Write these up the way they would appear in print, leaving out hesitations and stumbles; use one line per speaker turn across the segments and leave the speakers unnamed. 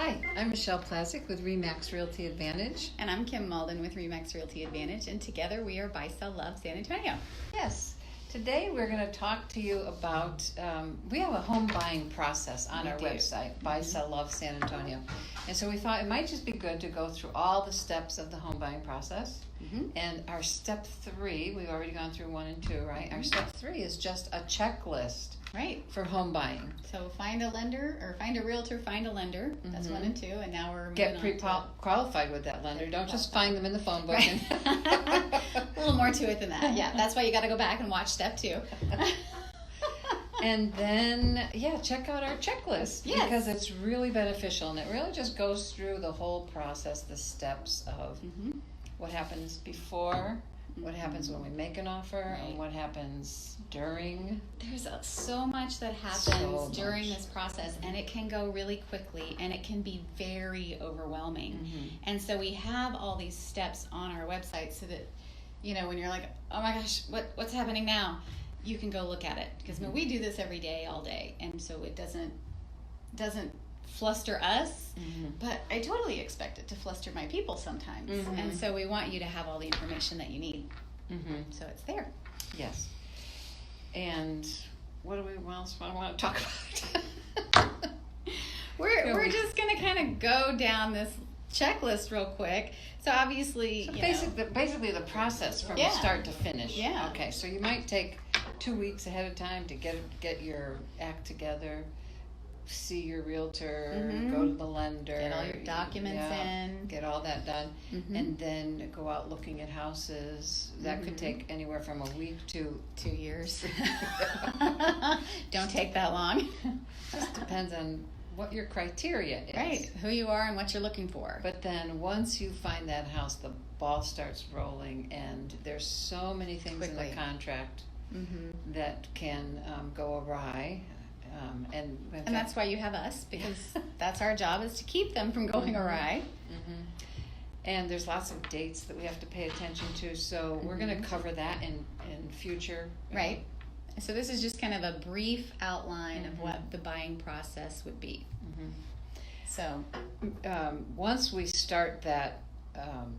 Hi, I'm Michelle Plazek with RE/MAX Realty Advantage.
And I'm Kim Mauldin with RE/MAX Realty Advantage, and together we are Buy Sell Love San Antonio.
Yes, today we're going to talk to you about, we have a home buying process on our website, Buy Sell Love San Antonio. And so we thought it might just be good to go through all the steps of the home buying process. And our step 3, we've already gone through 1 and 2, right? Our step 3 is just a checklist.
Right.
For home buying.
So find a lender, or find a realtor, find a lender. That's 1 and 2, and now we're
get pre-qualified with that lender. Don't just find them in the phone book.
Right. A little more to it than that. Yeah, that's why you got to go back and watch step 2.
And then, check out our checklist.
Yes.
Because it's really beneficial, and it really just goes through the whole process, the steps of what happens before, what happens when we make an offer, and what happens during.
There's so much that happens during this process, and it can go really quickly, and it can be very overwhelming. And so we have all these steps on our website so that, when you're like, oh my gosh, what's happening now? You can go look at it. Because we do this every day, all day, and so it doesn't fluster us, but I totally expect it to fluster my people sometimes. And so we want you to have all the information that you need. So it's there.
Yes. And what else do I want to talk about?
We're just going to kind of go down this checklist real quick. So obviously,
basically the process from start to finish.
Yeah.
Okay, so you might take 2 weeks ahead of time to get your act together, see your realtor, go to the lender,
get all your documents in,
get all that done, and then go out looking at houses. That could take anywhere from a week to
2 years. Don't take that long.
Just depends on what your criteria is.
Right, who you are and what you're looking for.
But then once you find that house, the ball starts rolling, and there's so many things in the contract that can go awry. And
that's why you have us, because that's our job, is to keep them from going awry.
And there's lots of dates that we have to pay attention to, so we're going to cover that in future.
Right. So this is just kind of a brief outline of what the buying process would be. So
once we start that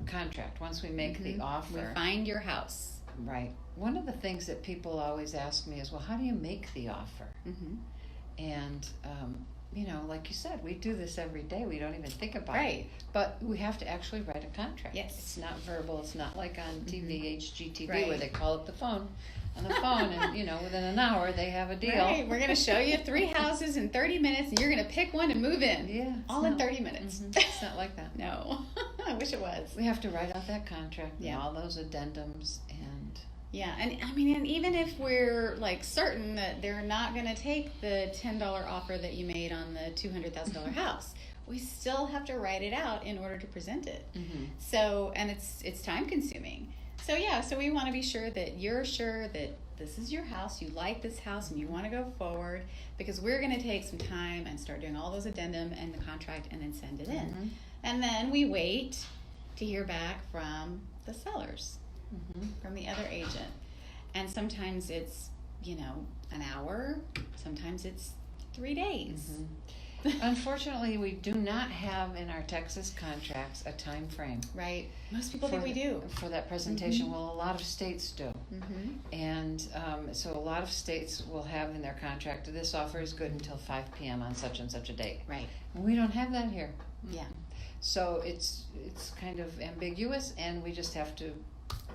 contract, once we make the offer,
we find your house.
Right. One of the things that people always ask me is, well, how do you make the offer? And, like you said, we do this every day. We don't even think about it. But we have to actually write a contract.
Yes.
It's not verbal. It's not like on TV, HGTV, where they call up the phone on the phone and, within an hour they have a deal.
Right. We're going to show you 3 houses in 30 minutes, and you're going to pick one and move in.
Yeah.
All in 30 minutes.
It's not like that.
No. I wish it was.
We have to write out that contract and all those addendums and...
Yeah, and even if we're certain that they're not going to take the $10 offer that you made on the $200,000 house, we still have to write it out in order to present it. So, and it's time consuming. So so we want to be sure that you're sure that this is your house, you like this house, and you want to go forward, because we're going to take some time and start doing all those addendum and the contract and then send it in. And then we wait to hear back from the sellers. From the other agent. And sometimes it's, an hour. Sometimes it's 3 days.
Unfortunately, we do not have in our Texas contracts a time frame.
Right. Most people think we do.
For that presentation. Well, a lot of states do. And so a lot of states will have in their contract, this offer is good until 5 p.m. on such and such a date.
Right.
And we don't have that here.
Yeah.
So it's kind of ambiguous, and we just have to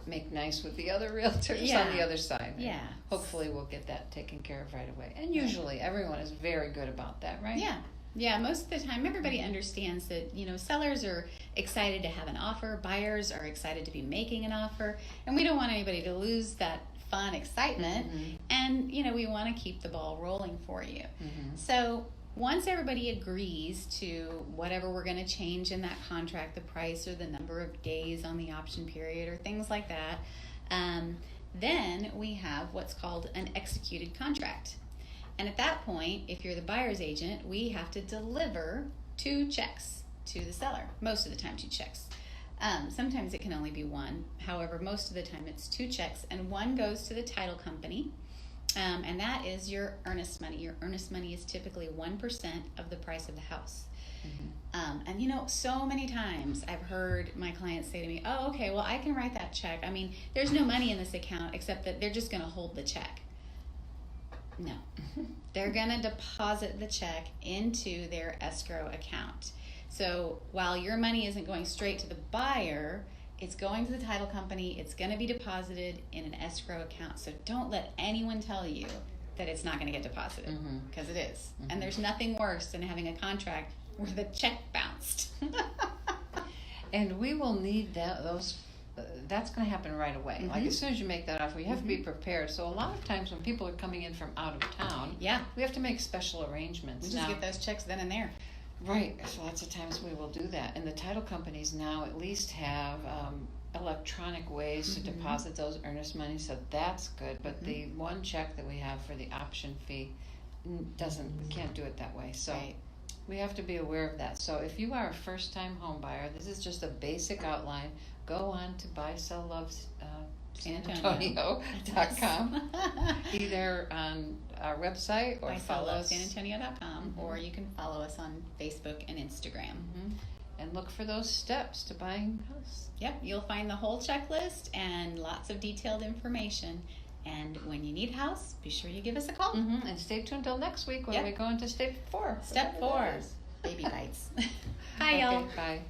make nice with the other realtors on the other side.
Yeah.
Hopefully we'll get that taken care of right away. And usually everyone is very good about that, right?
Yeah. Yeah, most of the time everybody understands that, sellers are excited to have an offer, buyers are excited to be making an offer, and we don't want anybody to lose that fun excitement. And, we want to keep the ball rolling for you. So once everybody agrees to whatever we're going to change in that contract, the price or the number of days on the option period or things like that, then we have what's called an executed contract. And at that point, if you're the buyer's agent, we have to deliver 2 checks to the seller. Most of the time, 2 checks. Sometimes it can only be 1. However, most of the time it's 2 checks, and 1 goes to the title company. And that is your earnest money. Your earnest money is typically 1% of the price of the house. And so many times I've heard my clients say to me, oh, okay, well, I can write that check. I mean, there's no money in this account except that they're just going to hold the check. No. They're going to deposit the check into their escrow account. So while your money isn't going straight to the buyer, it's going to the title company. It's going to be deposited in an escrow account. So don't let anyone tell you that it's not going to get deposited, because it is. And there's nothing worse than having a contract where the check bounced.
And we will need those. That's going to happen right away. Like as soon as you make that offer, you have to be prepared. So a lot of times when people are coming in from out of town, we have to make special arrangements.
We just get those checks then and there.
Right. So lots of times we will do that. And the title companies now at least have electronic ways to deposit those earnest money. So that's good. But the one check that we have for the option fee we can't do it that way. So we have to be aware of that. So if you are a first-time home buyer, this is just a basic outline. Go on to buyselllovesanantonio.com, either on our website or follow us.
buyselllovesanantonio.com, or you can follow us on Facebook and Instagram.
And look for those steps to buying a house.
Yep, you'll find the whole checklist and lots of detailed information. And when you need a house, be sure you give us a call.
And stay tuned till next week when we go into step 4.
Step 4, baby bites. Bye, y'all.
Bye.